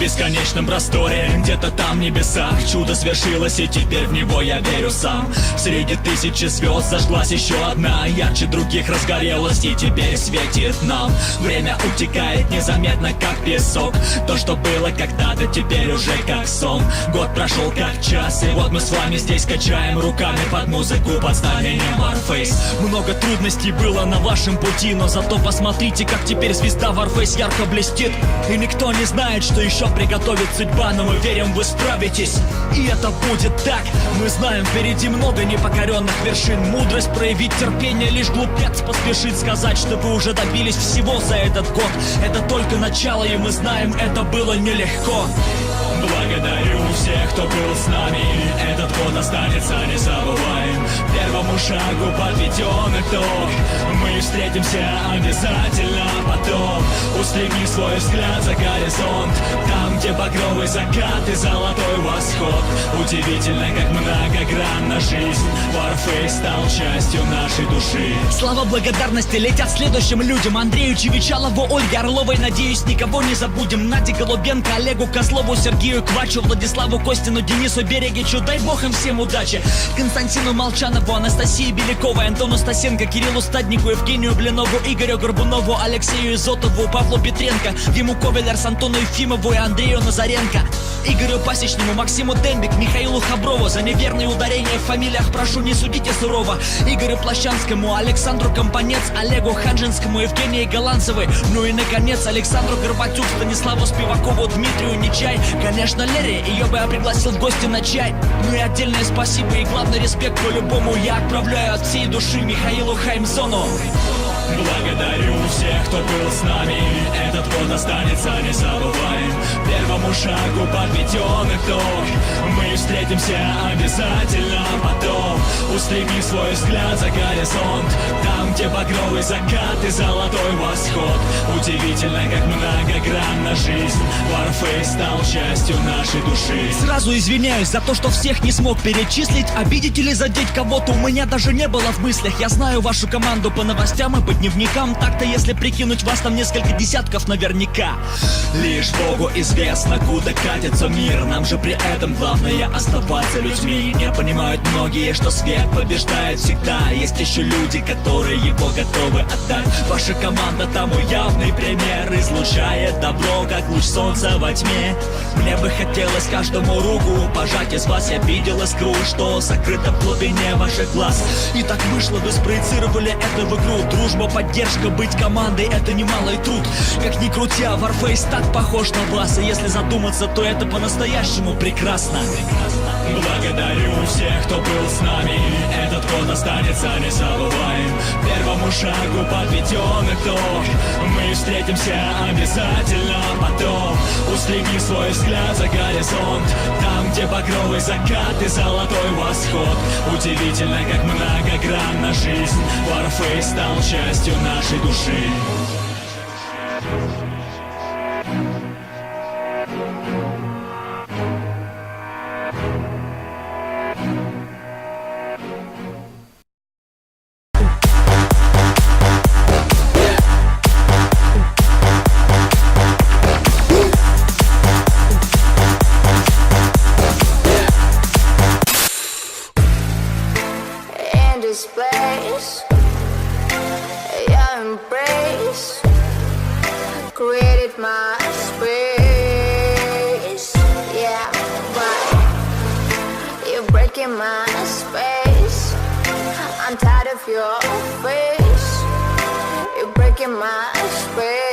бесконечном просторе. Где-то там в небесах чудо свершилось, и теперь в него я верю сам. Среди тысячи звезд зажглась еще одна, ярче других разгорелась и теперь светит нам. Время утекает незаметно, как песок. То, что было когда-то, теперь уже как сон. Год прошел как час, и вот мы с вами здесь качаем руками под музыку под знаменем Warface. Много трудностей было на вашем пути, но зато посмотрите, как теперь звезда Warface ярко блестит. И никто не знает, что еще приготовит судьба, но мы верим, вы справитесь, и это будет так. Мы знаем, впереди много непокоренных вершин. Мудрость проявить терпение, лишь глупец поспешит сказать, что вы уже добились всего за этот год. Это только начало, и мы знаем, это было нелегко. Благодарю всех, кто был с нами. Этот год останется незабываем. Первому шагу подведен итог. Мы встретимся обязательно потом. Устреми свой взгляд за горизонт, там, где багровый закат и золотой восход. Удивительно, как многогранна жизнь. Warface стал частью нашей души. Слова благодарности летят следующим людям: Андрею Чевичалову, Ольге Орловой. Надеюсь, никого не забудем. Наде Голубенко, Олегу Козлову, Сергею Квачу, Владиславу Костину, Денису Берегичу. Дай бог им всем удачи. Константину Молчанову, Анастасии Беляковой, Антону Стасенко, Кириллу Стаднику, Евгению Блинову, Игорю Горбунову, Алексею Изотову, Павлу Петренко, Диму Ковелерс, Антону Ефимову и Андрею Назаренко, Игорю Пасечному, Максиму Дембик, Михаилу Хаброву. За неверные ударения в фамилиях прошу, не судите сурово. Игорю Плащанскому, Александру Компанец, Олегу Ханжинскому, Евгении Голландцевой. Ну и, наконец, Александру Горбатюк, Станиславу Спивакову, Дмитрию Нечай. Конечно, Лере, ее бы я пригласил в гости на чай. Ну и отдельное спасибо и главный респект по-любому я отправляю от всей души Михаилу Хаймсону. Благодарю всех, кто был с нами. Этот год останется незабываем. Первому шагу подведен итог. Мы встретимся обязательно потом. Устреми свой взгляд за горизонт, там, где багровый закат и золотой восход. Удивительно, как многогранна жизнь. Warface стал частью нашей души. Сразу извиняюсь за то, что всех не смог перечислить. Обидеть или задеть кого-то у меня даже не было в мыслях. Я знаю вашу команду по новостям и по дневникам. Так-то, если прикинуть, вас там несколько десятков наверняка. Лишь Богу известно, куда катится мир. Нам же при этом главное оставаться людьми. Не понимают многие, что свет побеждает всегда. Есть еще люди, которые его готовы отдать. Ваша команда тому явный пример. Излучает добро, как луч солнца во тьме. Мне бы хотелось каждому руку пожать. Из вас я видел искру, что сокрыто в глубине ваших глаз. И так вышло, вы спроецировали это в игру. Дружба, поддержка, быть командой — это немалый труд. Как ни крути, а Warface так похож на вас. И если задуматься, то это по-настоящему прекрасно. Благодарю всех, кто был с нами. Этот год останется незабываем. Первому шагу подведен итог. Мы встретимся обязательно потом. Устреми свой взгляд за горизонт, там, где багровый закат и золотой восход. Удивительно, как многогранна жизнь. Warface стал частью нашей души. Space, your embrace created my space. Yeah, but you're breaking my space. I'm tired of your face. You're breaking my space.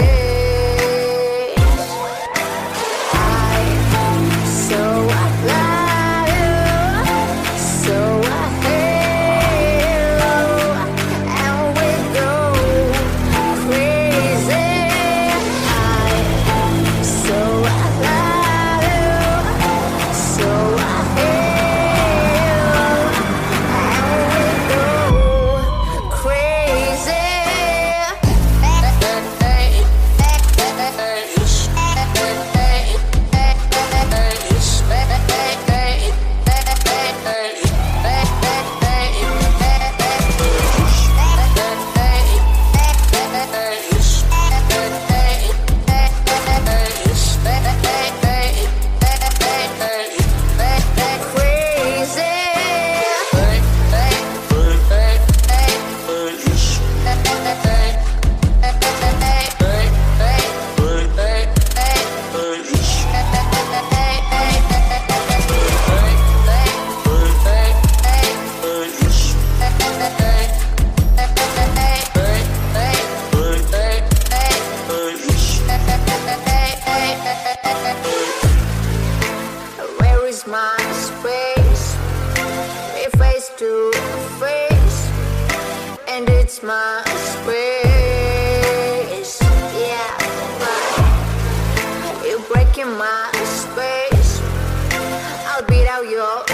is my space. We face to face, and it's my space. Yeah, but you're breaking my space. I'll beat out your